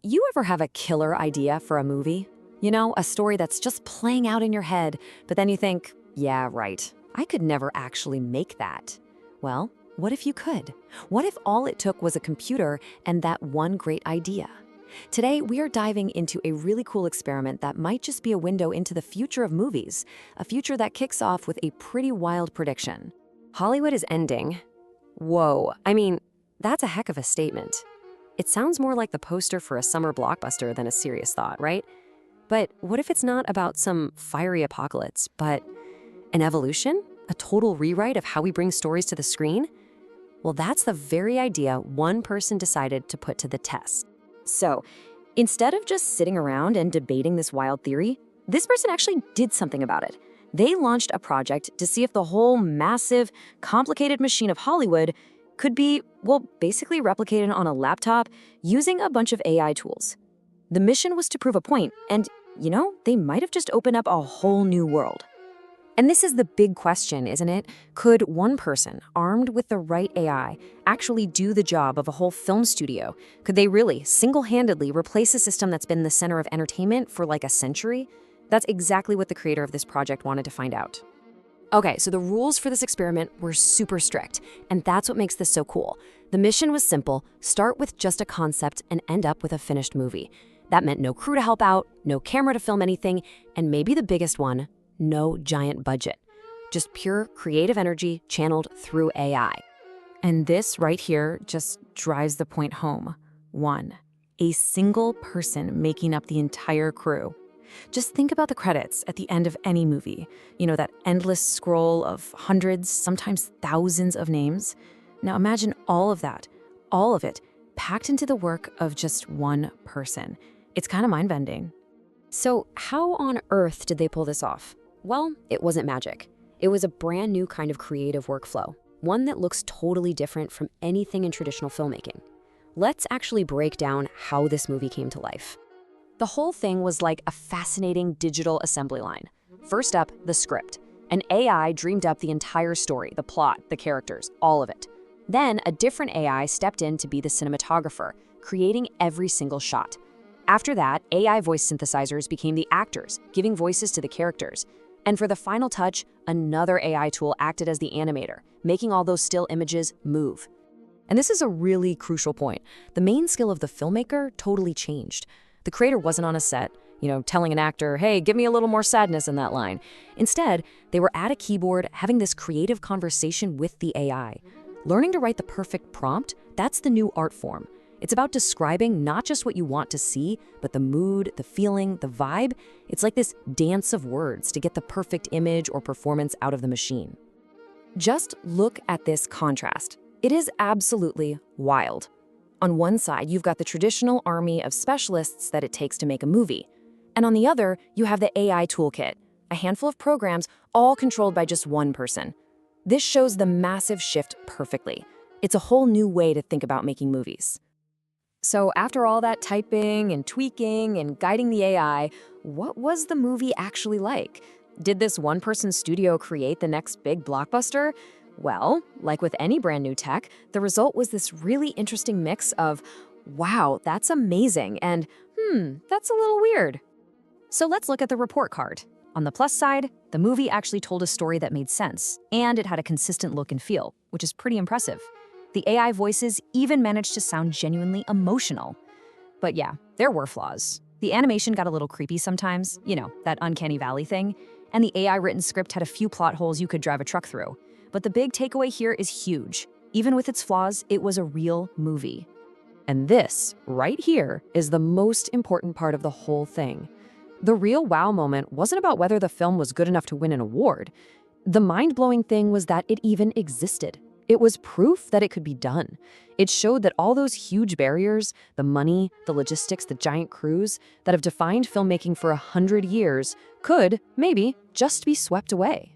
You ever have a killer idea for a movie? You know, a story that's just playing out in your head, but then you think, yeah, right, I could never actually make that. Well, what if you could? What if all it took was a computer and that one great idea? Today, we are diving into a really cool experiment that might just be a window into the future of movies, a future that kicks off with a pretty wild prediction. Hollywood is ending. Whoa, I mean, that's a heck of a statement. It sounds more like the poster for a summer blockbuster than a serious thought, right? But what if it's not about some fiery apocalypse, but an evolution? A total rewrite of how we bring stories to the screen? Well, that's the very idea one person decided to put to the test. So, instead of just sitting around and debating this wild theory, this person actually did something about it. They launched a project to see if the whole massive, complicated machine of Hollywood could be, well, basically replicated on a laptop using a bunch of AI tools. The mission was to prove a point, and, they might have just opened up a whole new world. And this is the big question, isn't it? Could one person, armed with the right AI, actually do the job of a whole film studio? Could they really, single-handedly, replace a system that's been the center of entertainment for like a century? That's exactly what the creator of this project wanted to find out. Okay, so the rules for this experiment were super strict, and that's what makes this so cool. The mission was simple: start with just a concept and end up with a finished movie. That meant no crew to help out, no camera to film anything, and maybe the biggest one, no giant budget. Just pure creative energy channeled through AI. And this right here just drives the point home. One, a single person making up the entire crew. Just think about the credits at the end of any movie. That endless scroll of hundreds, sometimes thousands of names. Now imagine all of that, all of it, packed into the work of just one person. It's kind of mind-bending. So how on earth did they pull this off? Well, it wasn't magic. It was a brand new kind of creative workflow, one that looks totally different from anything in traditional filmmaking. Let's actually break down how this movie came to life. The whole thing was like a fascinating digital assembly line. First up, the script. An AI dreamed up the entire story, the plot, the characters, all of it. Then a different AI stepped in to be the cinematographer, creating every single shot. After that, AI voice synthesizers became the actors, giving voices to the characters. And for the final touch, another AI tool acted as the animator, making all those still images move. And this is a really crucial point. The main skill of the filmmaker totally changed. The creator wasn't on a set, telling an actor, hey, give me a little more sadness in that line. Instead, they were at a keyboard having this creative conversation with the AI. Learning to write the perfect prompt, that's the new art form. It's about describing not just what you want to see, but the mood, the feeling, the vibe. It's like this dance of words to get the perfect image or performance out of the machine. Just look at this contrast. It is absolutely wild. On one side, you've got the traditional army of specialists that it takes to make a movie. And on the other, you have the AI toolkit, a handful of programs all controlled by just one person. This shows the massive shift perfectly. It's a whole new way to think about making movies. So after all that typing and tweaking and guiding the AI, what was the movie actually like? Did this one-person studio create the next big blockbuster? Well, like with any brand new tech, the result was this really interesting mix of, wow, that's amazing, and that's a little weird. So let's look at the report card. On the plus side, the movie actually told a story that made sense, and it had a consistent look and feel, which is pretty impressive. The AI voices even managed to sound genuinely emotional. But yeah, there were flaws. The animation got a little creepy sometimes, that uncanny valley thing, and the AI-written script had a few plot holes you could drive a truck through. But the big takeaway here is huge. Even with its flaws, it was a real movie. And this, right here, is the most important part of the whole thing. The real wow moment wasn't about whether the film was good enough to win an award. The mind-blowing thing was that it even existed. It was proof that it could be done. It showed that all those huge barriers, the money, the logistics, the giant crews that have defined filmmaking for 100 years could, maybe, just be swept away.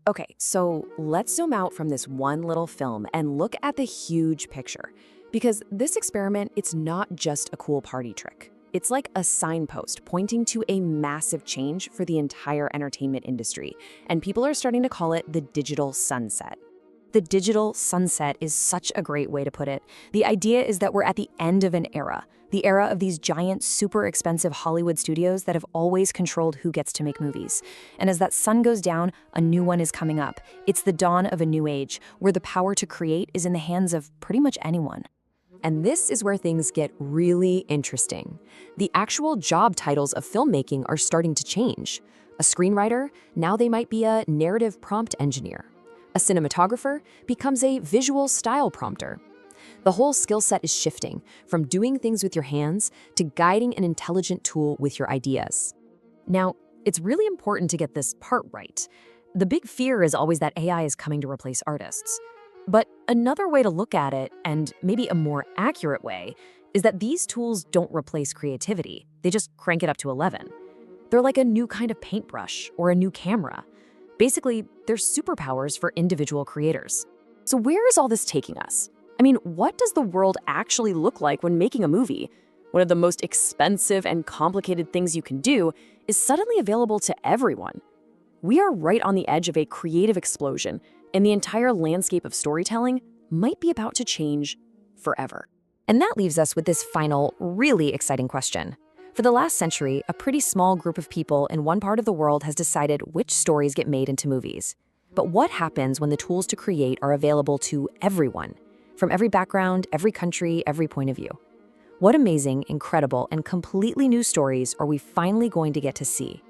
Okay, so let's zoom out from this one little film and look at the huge picture. Because this experiment, it's not just a cool party trick. It's like a signpost pointing to a massive change for the entire entertainment industry, and people are starting to call it the digital sunset. The digital sunset is such a great way to put it. The idea is that we're at the end of an era. the era of these giant, super expensive Hollywood studios that have always controlled who gets to make movies. And as that sun goes down, a new one is coming up. It's the dawn of a new age, where the power to create is in the hands of pretty much anyone. And this is where things get really interesting. The actual job titles of filmmaking are starting to change. A screenwriter, now they might be a narrative prompt engineer. A cinematographer becomes a visual style prompter. The whole skill set is shifting from doing things with your hands to guiding an intelligent tool with your ideas. Now, it's really important to get this part right. The big fear is always that AI is coming to replace artists. But another way to look at it, and maybe a more accurate way, is that these tools don't replace creativity. They just crank it up to 11. They're like a new kind of paintbrush or a new camera. Basically, they're superpowers for individual creators. So where is all this taking us? I mean, what does the world actually look like when making a movie? One of the most expensive and complicated things you can do is suddenly available to everyone. We are right on the edge of a creative explosion, and the entire landscape of storytelling might be about to change forever. And that leaves us with this final, really exciting question. For the last century, a pretty small group of people in one part of the world has decided which stories get made into movies. But what happens when the tools to create are available to everyone? From every background, every country, every point of view. What amazing, incredible, and completely new stories are we finally going to get to see?